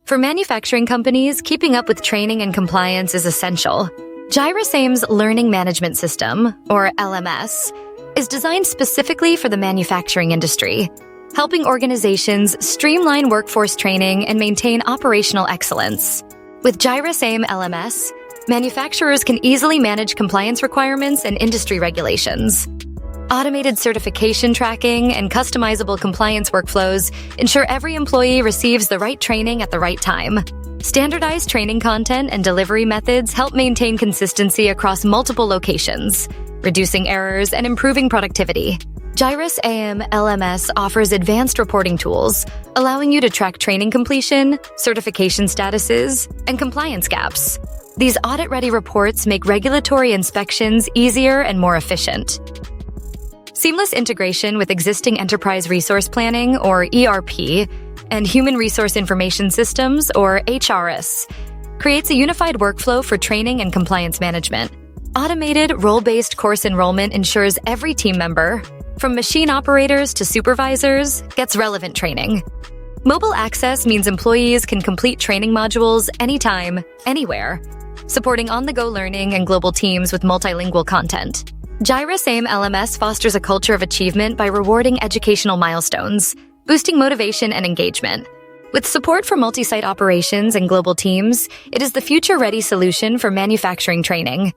For manufacturing companies, keeping up with training and compliance is essential. GyrusAim's Learning Management System, or LMS, is designed specifically for the manufacturing industry, helping organizations streamline workforce training and maintain operational excellence. With GyrusAim LMS, manufacturers can easily manage compliance requirements and industry regulations. Automated certification tracking and customizable compliance workflows ensure every employee receives the right training at the right time. Standardized training content and delivery methods help maintain consistency across multiple locations, reducing errors and improving productivity. GyrusAim LMS offers advanced reporting tools, allowing you to track training completion, certification statuses, and compliance gaps. These audit-ready reports make regulatory inspections easier and more efficient. Seamless integration with existing enterprise resource planning, or ERP, and human resource information systems, or HRS, creates a unified workflow for training and compliance management. Automated, role-based course enrollment ensures every team member, from machine operators to supervisors, gets relevant training. Mobile access means employees can complete training modules anytime, anywhere, supporting on-the-go learning and global teams with multilingual content. GyrusAim LMS fosters a culture of achievement by rewarding educational milestones, boosting motivation and engagement. With support for multi-site operations and global teams, it is the future-ready solution for manufacturing training.